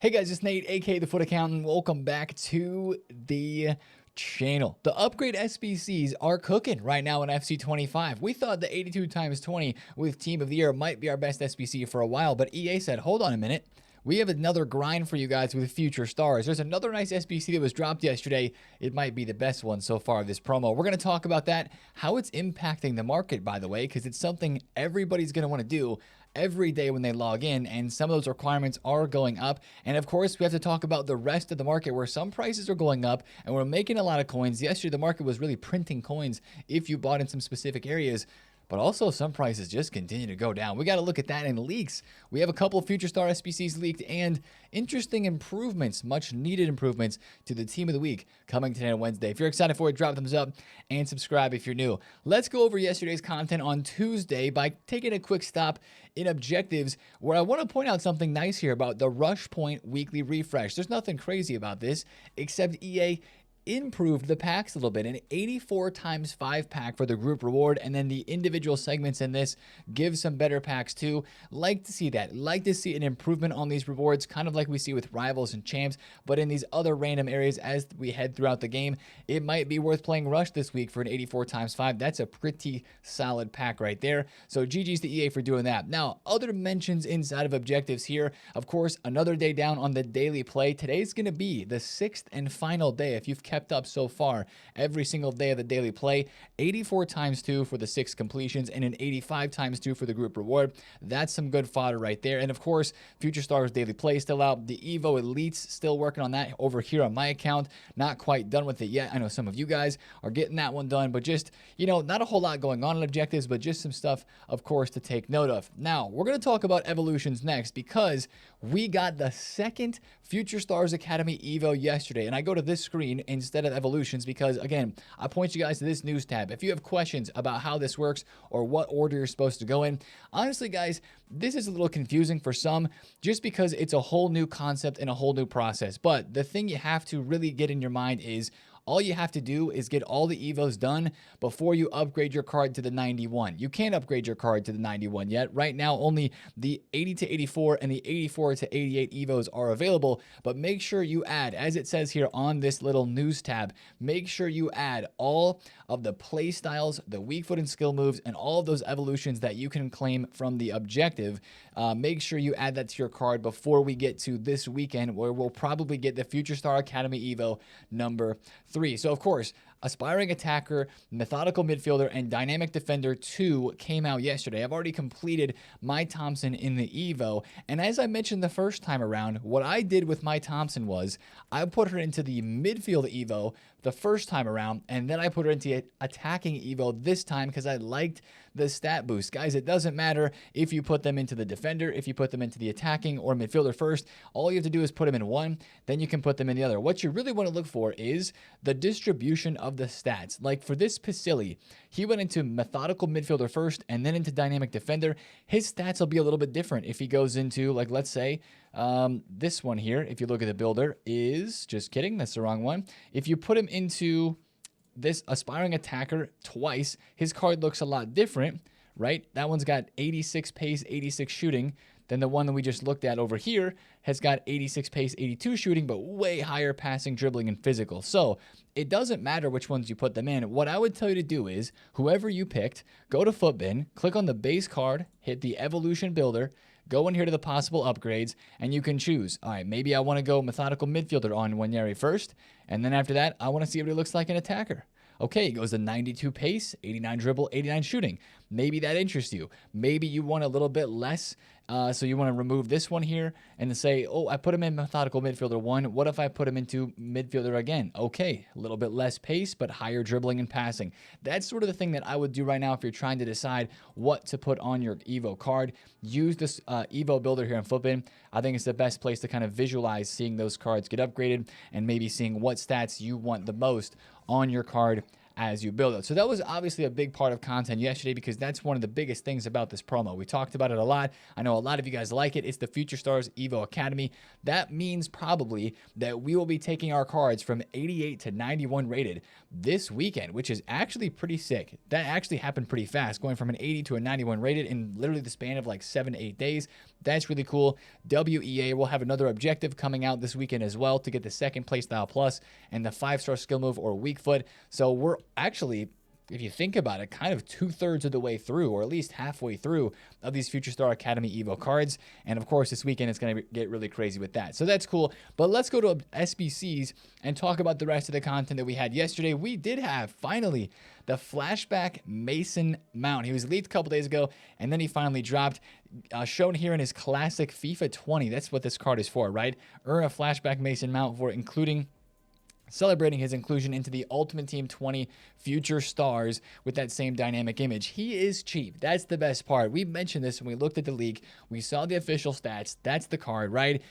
Hey guys, it's Nate, aka TheFutAccountant. Welcome back to the channel. The upgrade SBCs are cooking right now in FC25. We thought the 82 times 20 with Team of the Year might be our best SBC for a while, but EA said, hold on a minute. We have another grind for you guys with future stars. There's another nice SBC that was dropped yesterday. It might be the best one so far of this promo. We're going to talk about that, how it's impacting the market, by the way, because it's something everybody's going to want to do every day when they log in, and some of those requirements are going up. And of course, we have to talk about the rest of the market where some prices are going up and we're making a lot of coins. Yesterday, the market was really printing coins if you bought in some specific areas. But also some prices just continue to go down. We got to look at that in leaks. We have a couple of future star SBCs leaked and interesting improvements, much needed improvements to the team of the week coming today on Wednesday. If you're excited for it, drop a thumbs up and subscribe if you're new. Let's go over yesterday's content on Tuesday by taking a quick stop in objectives, where I want to point out something nice here about the Rush Point weekly refresh. There's nothing crazy about this except EA improved the packs a little bit. An 84 times 5 pack for the group reward, and then the individual segments in this give some better packs too. Like to see that. Like to see an improvement on these rewards, kind of like we see with rivals and champs, but in these other random areas as we head throughout the game. It might be worth playing Rush this week for an 84 times 5. That's a pretty solid pack right there. So GG's to EA for doing that. Now, other mentions inside of objectives here. Of course, another day down on the daily play. Today's going to be the 6th and final day. If you've kept up so far every single day of the daily play, 84 times 2 for the 6 completions and an 85 times 2 for the group reward. That's some good fodder right there. And of course, Future Stars daily play still out. The Evo Elites still working on that over here on my account. Not quite done with it yet. I know some of you guys are getting that one done, but just, you know, not a whole lot going on in objectives, but just some stuff, of course, to take note of. Now, we're going to talk about evolutions next because we got the second Future Stars Academy Evo yesterday. And I go to this screen instead of evolutions because, again, I point you guys to this news tab. If you have questions about how this works or what order you're supposed to go in, honestly, guys, this is a little confusing for some just because it's a whole new concept and a whole new process. But the thing you have to really get in your mind is all you have to do is get all the Evos done before you upgrade your card to the 91. You can't upgrade your card to the 91 yet. Right now, only the 80 to 84 and the 84 to 88 Evos are available, but make sure you add, as it says here on this little news tab, make sure you add all of the play styles, the weak foot and skill moves, and all of those evolutions that you can claim from the objective. Make sure you add that to your card before we get to this weekend, where we'll probably get the Future Star Academy Evo number 3. So, of course, Aspiring Attacker, Methodical Midfielder, and Dynamic Defender 2 came out yesterday. I've already completed my Thompson in the Evo, and as I mentioned the first time around, what I did with my Thompson was I put her into the Midfield Evo the first time around, and then I put her into Attacking Evo this time because I liked the stat boost. Guys, it doesn't matter if you put them into the Defender, if you put them into the Attacking or Midfielder first. All you have to do is put them in one, then you can put them in the other. What you really want to look for is the distribution of the stats. Like for this Pisili, he went into Methodical Midfielder first and then into Dynamic Defender. His stats will be a little bit different if he goes into, like, let's say, this one here, if you look at the builder, is, just kidding, that's the wrong one. If you put him into this Aspiring Attacker twice, his card looks a lot different, right? That one's got 86 pace, 86 shooting. Then the one that we just looked at over here has got 86 pace, 82 shooting, but way higher passing, dribbling, and physical. So it doesn't matter which ones you put them in. What I would tell you to do is, whoever you picked, go to Footbin, click on the base card, hit the Evolution Builder, go in here to the possible upgrades, and you can choose. All right, maybe I want to go Methodical Midfielder on Wanyeri first, and then after that, I want to see what he looks like an attacker. Okay, it goes to 92 pace, 89 dribble, 89 shooting. Maybe that interests you. Maybe you want a little bit less, so you want to remove this one here and say, oh, I put him in Methodical Midfielder 1. What if I put him into Midfielder again? Okay, a little bit less pace, but higher dribbling and passing. That's sort of the thing that I would do right now if you're trying to decide what to put on your Evo card. Use this Evo Builder here in Footbin. I think it's the best place to kind of visualize seeing those cards get upgraded and maybe seeing what stats you want the most on your card as you build it. So that was obviously a big part of content yesterday because that's one of the biggest things about this promo. We talked about it a lot. I know a lot of you guys like it. It's the Future Stars Evo Academy. That means probably that we will be taking our cards from 88 to 91 rated this weekend, which is actually pretty sick. That actually happened pretty fast, going from an 80 to a 91 rated in literally the span of like 7 to 8 days. That's really cool. WEA will have another objective coming out this weekend as well to get the second playstyle plus and the 5-star skill move or weak foot. So we're actually, if you think about it, kind of 2/3 of the way through, or at least halfway through, of these Future Star Academy Evo cards. And of course, this weekend it's going to get really crazy with that. So that's cool. But let's go to SBCs and talk about the rest of the content that we had yesterday. We did have, finally, the Flashback Mason mount. He was leaked a couple days ago, and then he finally dropped. Shown here in his classic FIFA 20. That's what this card is for, right? Earn a Flashback Mason mount for including... celebrating his inclusion into the Ultimate Team 20 Future Stars with that same dynamic image. He is cheap. That's the best part. We mentioned this when we looked at the leak. We saw the official stats. That's the card, right?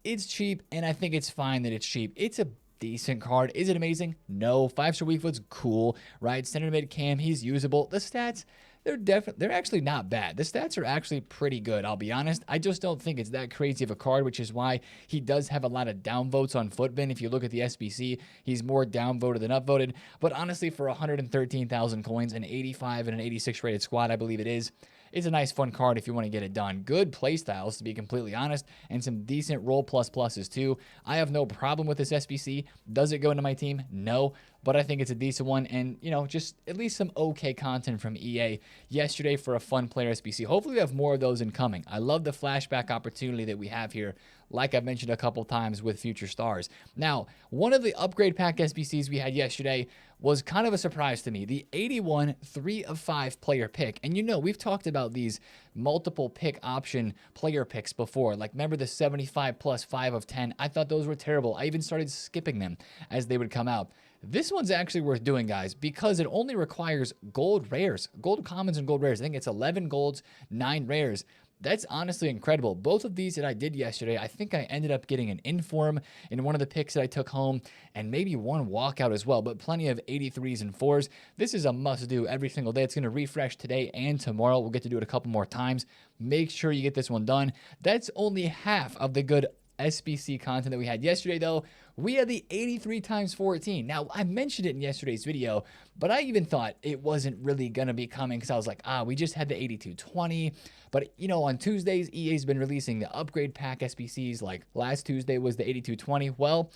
It's cheap, and I think it's fine that it's cheap. It's a decent card. Is it amazing? No. 5-star weak foot's cool, right? Center mid cam, he's usable. The stats... they're actually not bad. The stats are actually pretty good, I'll be honest. I just don't think it's that crazy of a card, which is why he does have a lot of downvotes on Footbin. If you look at the SBC, he's more downvoted than upvoted. But honestly, for 113,000 coins, an 85 and an 86 rated squad, I believe it is, it's a nice, fun card if you want to get it done. Good playstyles, to be completely honest, and some decent roll pluses too. I have no problem with this SBC. Does it go into my team? No. But I think it's a decent one, and, you know, just at least some okay content from EA yesterday for a fun player SBC. Hopefully we have more of those incoming. I love the flashback opportunity that we have here, like I've mentioned a couple times with Future Stars. Now, one of the upgrade pack SBCs we had yesterday was kind of a surprise to me. The 81 3 of 5 player pick. And you know, we've talked about these multiple pick option player picks before. Like, remember the 75 plus 5 of 10? I thought those were terrible. I even started skipping them as they would come out. This one's actually worth doing, guys, because it only requires gold rares, gold commons and gold rares. I think it's 11 golds, 9 rares. That's honestly incredible. Both of these that I did yesterday, I think I ended up getting an inform in one of the picks that I took home, and maybe one walkout as well, but plenty of 83s and 4s. This is a must-do every single day. It's going to refresh today and tomorrow. We'll get to do it a couple more times. Make sure you get this one done. That's only half of the good SBC content that we had yesterday, though. We had the 83 times 14. Now, I mentioned it in yesterday's video, but I even thought it wasn't really going to be coming because I was like, we just had the 8220. But, you know, on Tuesdays, EA's been releasing the upgrade pack SBCs. Like last Tuesday was the 8220. Well,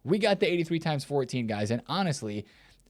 we got the 83 times 14, guys. And honestly,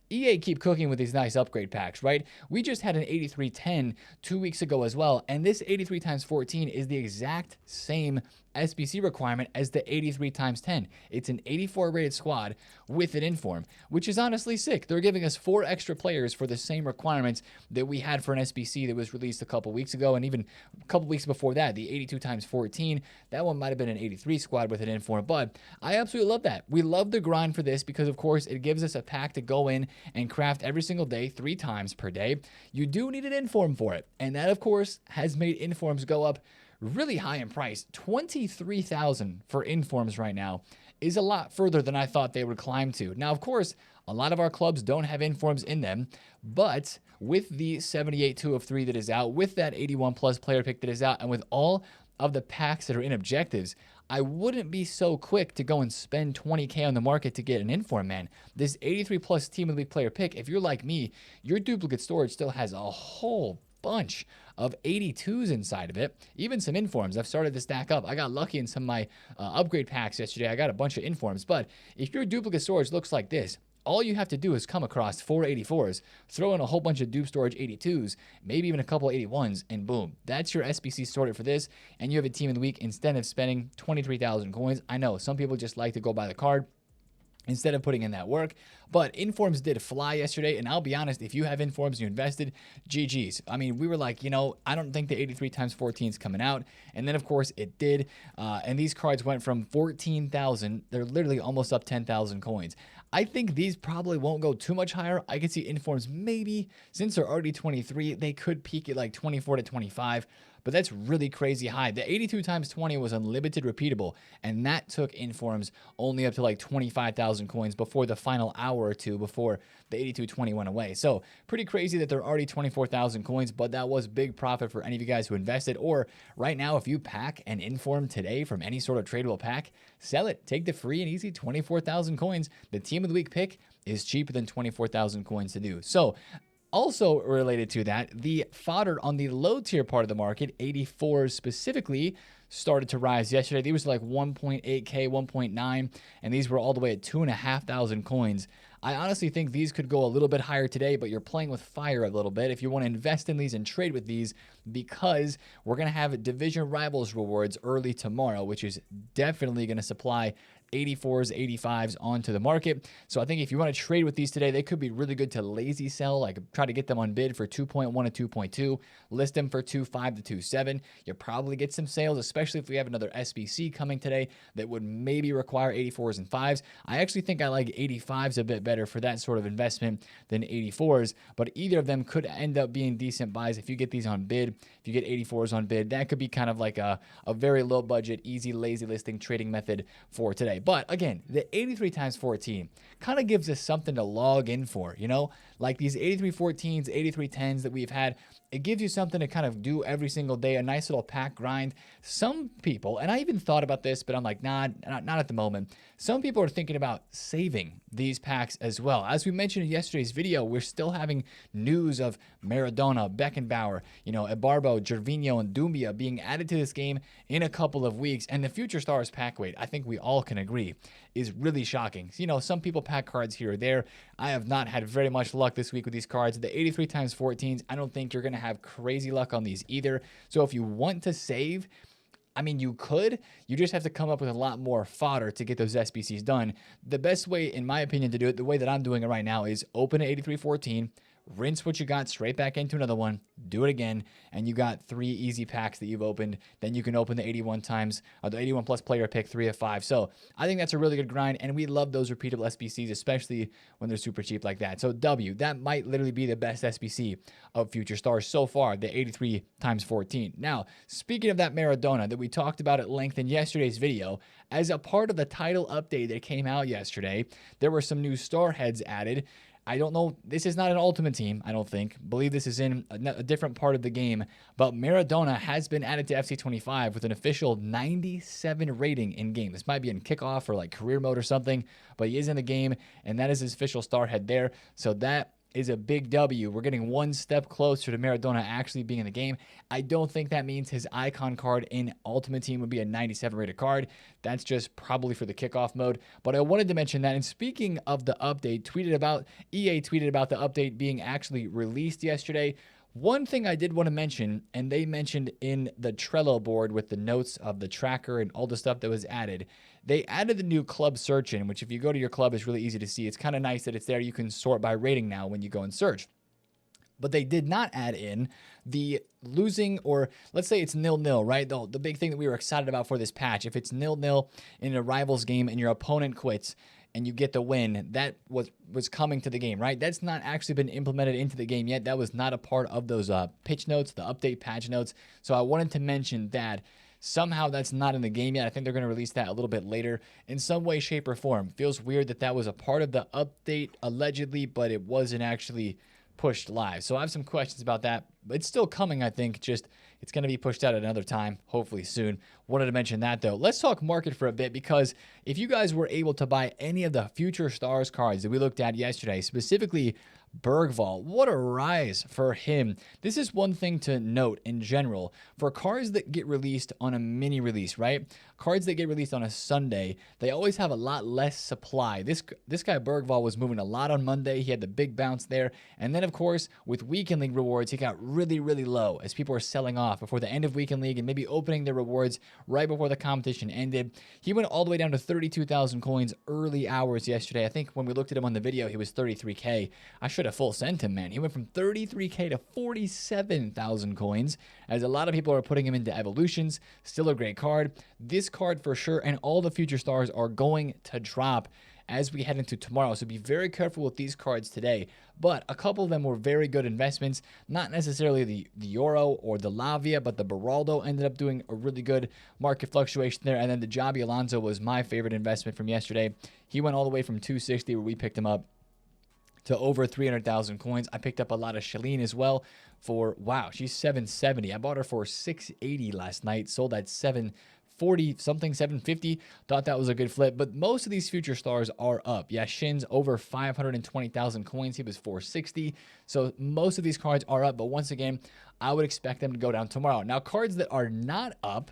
EA keep cooking with these nice upgrade packs, right? We just had an 8310 2 weeks ago as well. And this 83 times 14 is the exact same SBC requirement as the 83 times 10. It's an 84 rated squad with an inform, which is honestly sick. They're giving us 4 extra players for the same requirements that we had for an SBC that was released a couple weeks ago, and even a couple weeks before that, the 82 times 14. That one might have been an 83 squad with an inform, but I absolutely love that. We love the grind for this because, of course, it gives us a pack to go in and craft every single day, 3 times per day. You do need an inform for it, and that, of course, has made informs go up really high in price. 23,000 for informs right now is a lot further than I thought they would climb to. Now, of course, a lot of our clubs don't have informs in them, but with the 78 2 of 3 that is out, with that 81 plus player pick that is out, and with all of the packs that are in objectives, I wouldn't be so quick to go and spend 20K on the market to get an inform, man. This 83 plus team of the week player pick, if you're like me, your duplicate storage still has a whole bunch of 82s inside of it, even some informs. I've started to stack up. I got lucky in some of my upgrade packs yesterday. I got a bunch of informs, but if your duplicate storage looks like this, all you have to do is come across 4 84s, throw in a whole bunch of dupe storage 82s, maybe even a couple 81s, and boom, that's your SBC sorted for this, and you have a team of the week instead of spending 23,000 coins. I know some people just like to go buy the card instead of putting in that work. But informs did fly yesterday, and I'll be honest, if you have informs and you invested, GG's. I mean, we were like, you know, I don't think the 83 times 14 is coming out, and then of course it did, and these cards went from 14,000, they're literally almost up 10,000 coins. I think these probably won't go too much higher. I could see informs maybe, since they're already 23, they could peak at like 24 to 25. but that's really crazy high. The 82 times 20 was unlimited repeatable, and that took informs only up to like 25,000 coins before the final hour or two before the 8220 went away. So pretty crazy that they're already 24,000 coins, but that was big profit for any of you guys who invested. Or right now, if you pack an inform today from any sort of tradable pack, sell it. Take the free and easy 24,000 coins. The team of the week pick is cheaper than 24,000 coins to do. So also related to that, the fodder on the low tier part of the market, 84s specifically, started to rise yesterday. These were like 1.8K, 1.9, and these were all the way at 2,500 coins. I honestly think these could go a little bit higher today, but you're playing with fire a little bit if you want to invest in these and trade with these, because we're going to have division rivals rewards early tomorrow, which is definitely going to supply 84s, 85s onto the market. So I think if you want to trade with these today, they could be really good to lazy sell, like try to get them on bid for 2.1 to 2.2, list them for 2.5 to 2.7. You'll probably get some sales, especially if we have another SBC coming today that would maybe require 84s and 5s. I actually think I like 85s a bit better for that sort of investment than 84s, but either of them could end up being decent buys if you get these on bid. If you get 84s on bid, that could be kind of like a very low budget, easy, lazy listing trading method for today. But again, the 83 times 14 kind of gives us something to log in for, you know, like these 83 14s, 83 10s that we've had. It gives you something to kind of do every single day, a nice little pack grind. Some people, and I even thought about this, but I'm like, nah, not at the moment. Some people are thinking about saving these packs as well. As we mentioned in yesterday's video, we're still having news of Maradona, Beckenbauer, you know, Ebarbo, Gervinho, and Doumbia being added to this game in a couple of weeks. And the Future Stars pack weight, I think we all can agree, is really shocking. You know, some people pack cards here or there. I have not had very much luck this week with these cards. The 83 times 14s, I don't think you're going to have crazy luck on these either. So if you want to save, I mean, you could. You just have to come up with a lot more fodder to get those SBCs done. The best way, in my opinion, to do it, the way that I'm doing it right now, is open an 8314, rinse what you got straight back into another one, do it again, and you got 3 easy packs that you've opened. Then you can open the 81 times, or the 81 plus player pick 3 of 5. So I think that's a really good grind, and we love those repeatable SBCs, especially when they're super cheap like that. So W, that might literally be the best SBC of Future Stars so far, the 83 times 14. Now, speaking of that Maradona that we talked about at length in yesterday's video, as a part of the title update that came out yesterday, there were some new star heads added. I don't know. This is not an ultimate team, I don't think. Believe this is in a different part of the game. But Maradona has been added to FC25 with an official 97 rating in game. This might be in kickoff or like career mode or something, but he is in the game, and that is his official star head there. So that is a big W. We're getting one step closer to Maradona actually being in the game. I don't think that means his icon card in Ultimate Team would be a 97 rated card. That's just probably for the kickoff mode. But I wanted to mention that. And speaking of the update, EA tweeted about the update being actually released yesterday. One thing I did want to mention, and they mentioned in the Trello board with the notes of the tracker and all the stuff that was added, they added the new club search in, which if you go to your club is really easy to see. It's kind of nice that it's there. You can sort by rating now when you go and search. But they did not add in the losing, or let's say it's 0-0, right? The big thing that we were excited about for this patch, if it's 0-0 in a rivals game and your opponent quits and you get the win, that was coming to the game, right? That's not actually been implemented into the game yet. That was not a part of those pitch notes, the update patch notes. So I wanted to mention that. Somehow that's not in the game yet. I think they're going to release that a little bit later in some way, shape, or form. Feels weird that that was a part of the update allegedly, but it wasn't actually pushed live. So I have some questions about that, but it's still coming, I think. Just it's going to be pushed out at another time, hopefully soon. Wanted to mention that, though. Let's talk market for a bit, because if you guys were able to buy any of the Future Stars cards that we looked at yesterday, specifically Bergvall, what a rise for him. This is one thing to note in general. For cards that get released on a mini release, right? Cards that get released on a Sunday, they always have a lot less supply. This guy Bergvall was moving a lot on Monday. He had the big bounce there. And then, of course, with Weekend League rewards, he got really, really low as people were selling off before the end of Weekend League and maybe opening their rewards right before the competition ended. He went all the way down to 32,000 coins early hours yesterday. I think when we looked at him on the video, he was 33K. I should have full sent him, man. He went from 33K to 47,000 coins, as a lot of people are putting him into evolutions. Still a great card. This card for sure, and all the Future Stars are going to drop as we head into tomorrow. So be very careful with these cards today. But a couple of them were very good investments. Not necessarily the Euro or the Lavia, but the Beraldo ended up doing a really good market fluctuation there. And then the Javi Alonso was my favorite investment from yesterday. He went all the way from 260 where we picked him up to over 300,000 coins. I picked up a lot of Shalene as well for, wow, she's 770. I bought her for 680 last night, sold at 740 something, 750. Thought that was a good flip, but most of these future stars are up. Yeah, Shin's over 520,000 coins. He was 460. So most of these cards are up, but once again, I would expect them to go down tomorrow. Now, cards that are not up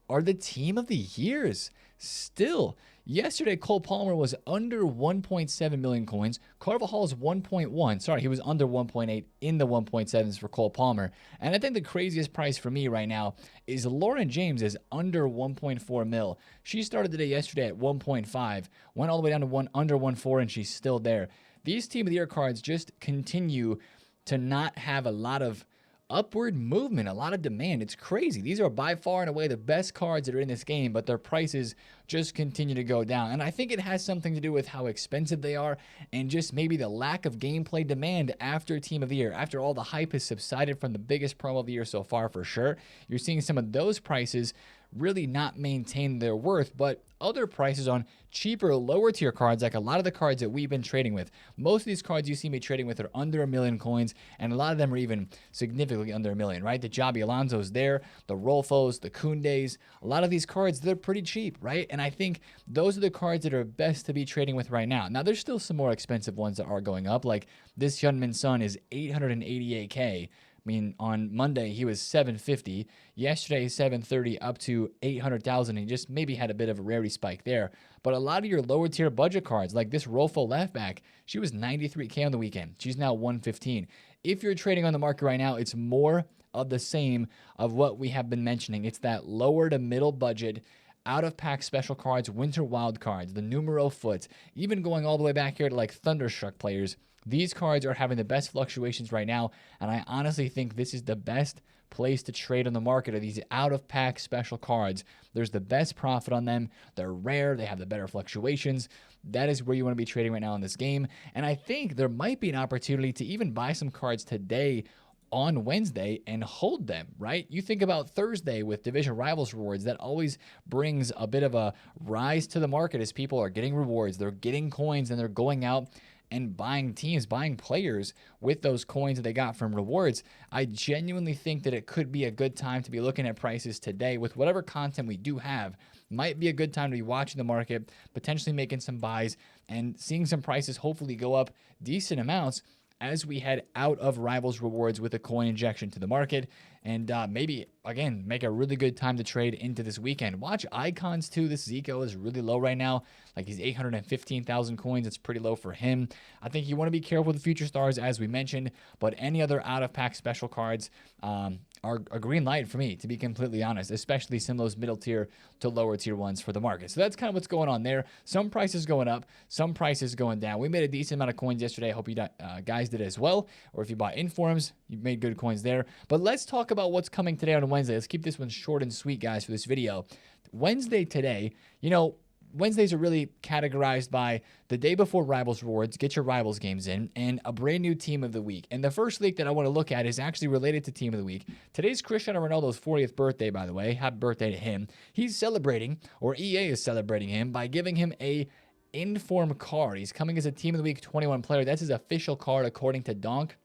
are the team of the years. Still, yesterday, Cole Palmer was under 1.7 million coins. Carvajal's 1.1. Sorry, he was under 1.8 in the 1.7s for Cole Palmer. And I think the craziest price for me right now is Lauren James is under 1.4 mil. She started the day yesterday at 1.5, went all the way down to under 1.4, and she's still there. These team of the year cards just continue to not have a lot of upward movement, a lot of demand. It's crazy. These are by far and away the best cards that are in this game, but their prices just continue to go down. And I think it has something to do with how expensive they are and just maybe the lack of gameplay demand after Team of the Year. After all the hype has subsided from the biggest promo of the year so far, for sure, you're seeing some of those prices really not maintain their worth, but other prices on cheaper, lower tier cards, like a lot of the cards that we've been trading with. Most of these cards you see me trading with are under 1 million coins, and a lot of them are even significantly under 1 million, right? The Javi Alonso's there, the Rolfos, the Koundés, a lot of these cards, they're pretty cheap, right? And I think those are the cards that are best to be trading with right now. Now, there's still some more expensive ones that are going up, like this Hyunmin Son is 888K. I mean, on Monday, he was 750. Yesterday, 730 up to 800,000. He just maybe had a bit of a rarity spike there. But a lot of your lower tier budget cards, like this Rolfo left back, she was 93K on the weekend. She's now 115. If you're trading on the market right now, it's more of the same of what we have been mentioning. It's that lower to middle budget, out of pack special cards, winter wild cards, the numero foot, even going all the way back here to like Thunderstruck players. These cards are having the best fluctuations right now, and I honestly think this is the best place to trade on the market are these out-of-pack special cards. There's the best profit on them. They're rare. They have the better fluctuations. That is where you want to be trading right now in this game, and I think there might be an opportunity to even buy some cards today on Wednesday and hold them, right? You think about Thursday with Division Rivals rewards, that always brings a bit of a rise to the market as people are getting rewards, they're getting coins, and they're going out and buying teams, buying players with those coins that they got from rewards. I genuinely think that it could be a good time to be looking at prices today with whatever content we do have. Might be a good time to be watching the market, potentially making some buys and seeing some prices hopefully go up decent amounts as we head out of Rivals rewards with a coin injection to the market, and maybe, again, make a really good time to trade into this weekend. Watch Icons, too. This Zico is really low right now. Like, he's 815,000 coins. It's pretty low for him. I think you want to be careful with the future stars, as we mentioned, but any other out-of-pack special cards are a green light for me, to be completely honest, especially some of those middle tier to lower tier ones for the market. So that's kind of what's going on there. Some prices going up, some prices going down. We made a decent amount of coins yesterday. I hope you guys did as well. Or if you bought Informs, you made good coins there. But let's talk about what's coming today on Wednesday. Let's keep this one short and sweet, guys, for this video. Wednesday today, you know, Wednesdays are really categorized by the day before Rivals rewards, get your Rivals games in, and a brand new Team of the Week. And the first leak that I want to look at is actually related to Team of the Week. Today's Cristiano Ronaldo's 40th birthday, by the way. Happy birthday to him. He's celebrating, or EA is celebrating him, by giving him a Inform card. He's coming as a Team of the Week 21 player. That's his official card, according to Donk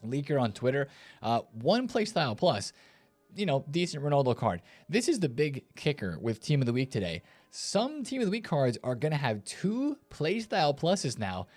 Leaker on Twitter. One Playstyle Plus, you know, decent Ronaldo card. This is the big kicker with Team of the Week today. Some Team of the Week cards are going to have 2 Playstyle Pluses now.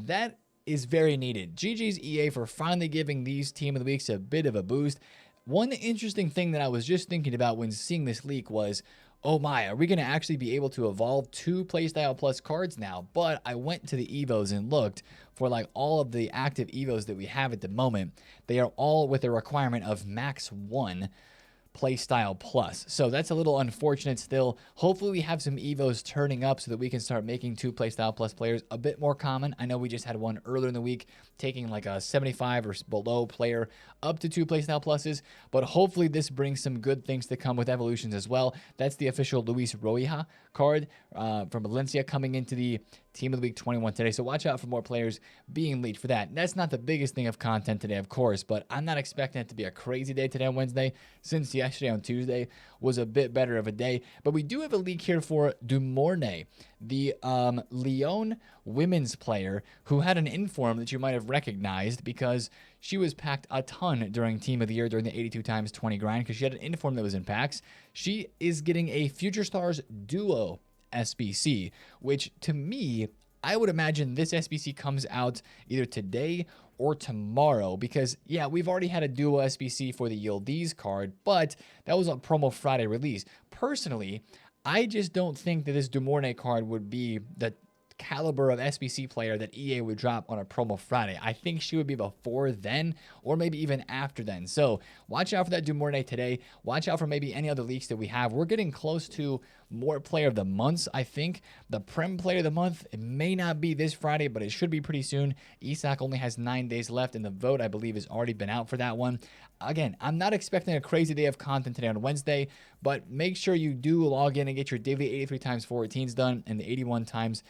That is very needed. GG's EA for finally giving these Team of the Weeks a bit of a boost. One interesting thing that I was just thinking about when seeing this leak was, oh my, are we going to actually be able to evolve 2 Playstyle Plus cards now? But I went to the Evos and looked for like all of the active Evos that we have at the moment. They are all with a requirement of max 1 playstyle plus. So that's a little unfortunate still. Hopefully we have some evos turning up so that we can start making 2 playstyle plus players a bit more common. I know we just had one earlier in the week taking like a 75 or below player up to 2 playstyle pluses, but hopefully this brings some good things to come with evolutions as well. That's the official Luis Roija card from Valencia coming into the Team of the Week 21 today. So watch out for more players being leaked for that. That's not the biggest thing of content today, of course, but I'm not expecting it to be a crazy day today on Wednesday, since yesterday on Tuesday was a bit better of a day. But we do have a leak here for Dumornay, the Lyon women's player who had an inform that you might have recognized because she was packed a ton during Team of the Year during the 82 times 20 grind because she had an inform that was in packs. She is getting a Future Stars Duo SBC, which to me, I would imagine this SBC comes out either today or tomorrow because, yeah, we've already had a Duo SBC for the Yildiz card, but that was a promo Friday release. Personally, I just don't think that this Dumornay card would be the caliber of SBC player that EA would drop on a promo Friday. I think she would be before then or maybe even after then. So watch out for that Dumornay today. Watch out for maybe any other leaks that we have. We're getting close to more player of the months. I think the Prem player of the month, it may not be this Friday, but it should be pretty soon. Isak only has 9 days left and the vote, I believe, has already been out for that one. Again, I'm not expecting a crazy day of content today on Wednesday, but make sure you do log in and get your daily 83 times 14s done and the 81 times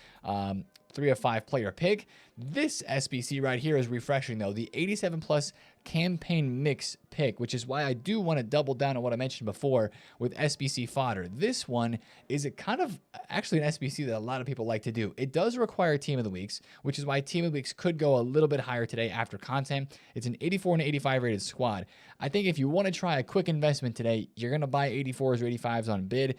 3 of 5 player pick. This SBC right here is refreshing though, the 87 plus campaign mix pick, which is why I do want to double down on what I mentioned before with SBC fodder. This one is a kind of actually an SBC that a lot of people like to do. It does require Team of the Weeks, which is why Team of the Weeks could go a little bit higher today after content. It's an 84 and 85 rated squad. I think if you want to try a quick investment today, you're going to buy 84s or 85s on bid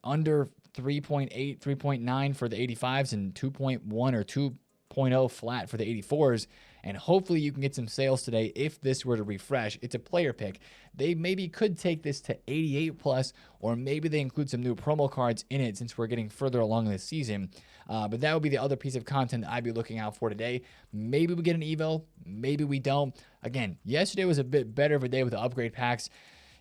under 3.8, 3.9 for the 85s and 2.1 or 2.0 flat for the 84s. And hopefully you can get some sales today if this were to refresh. It's a player pick. They maybe could take this to 88 plus, or maybe they include some new promo cards in it since we're getting further along in the season. But that would be the other piece of content I'd be looking out for today. Maybe we get an Evo, maybe we don't. Again, yesterday was a bit better of a day with the upgrade packs.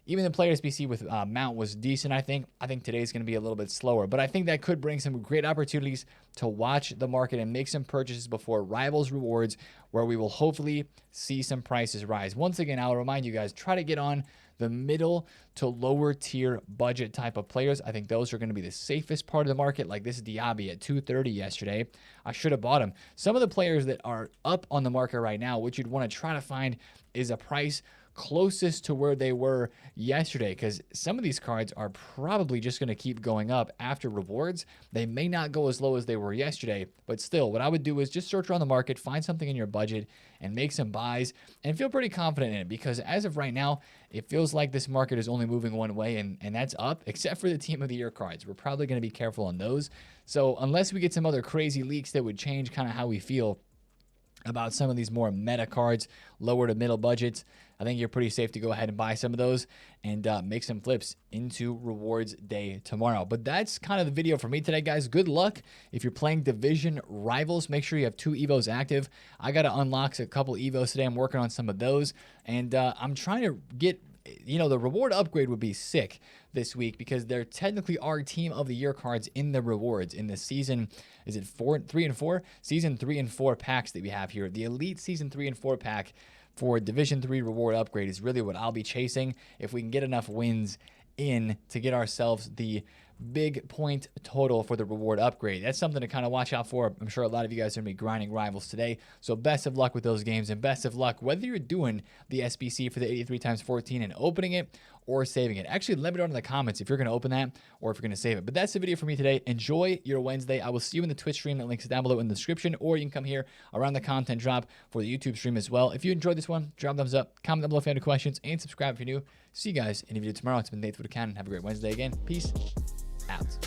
Even the player SBC with Mount was decent, I think. I think today's going to be a little bit slower, but I think that could bring some great opportunities to watch the market and make some purchases before Rivals Rewards, where we will hopefully see some prices rise. Once again, I'll remind you guys, try to get on the middle to lower tier budget type of players. I think those are going to be the safest part of the market, like this Diaby at 230 yesterday. I should have bought him. Some of the players that are up on the market right now, what you'd want to try to find is a price closest to where they were yesterday, because some of these cards are probably just going to keep going up after rewards. They may not go as low as they were yesterday, but still, what I would do is just search around the market, find something in your budget, and make some buys, and feel pretty confident in it, because as of right now, it feels like this market is only moving one way, and that's up, except for the Team of the Year cards. We're probably going to be careful on those. So unless we get some other crazy leaks that would change kind of how we feel about some of these more meta cards, lower to middle budgets, I think you're pretty safe to go ahead and buy some of those and make some flips into rewards day tomorrow. But that's kind of the video for me today, guys. Good luck. If you're playing Division Rivals, make sure you have 2 Evos active. I got to unlock a couple Evos today. I'm working on some of those. And I'm trying to get, you know, the reward upgrade would be sick this week because there technically are Team of the Year cards in the rewards in the season. Is it 3 and 4? Season 3 and 4 packs that we have here. The Elite Season 3 and 4 pack for Division 3 reward upgrade is really what I'll be chasing if we can get enough wins in to get ourselves the big point total for the reward upgrade. That's something to kind of watch out for. I'm sure a lot of you guys are going to be grinding Rivals today. So best of luck with those games, and best of luck whether you're doing the SBC for the 83 times 14 and opening it or saving it. Actually, let me know in the comments if you're going to open that or if you're going to save it. But that's the video for me today. Enjoy your Wednesday. I will see you in the Twitch stream. That link's down below in the description, or you can come here around the content drop for the YouTube stream as well. If you enjoyed this one, drop a thumbs up, comment down below if you have any questions, and subscribe if you're new. See you guys in the video tomorrow. It's been TheFutAccountant. Have a great Wednesday again. Peace out.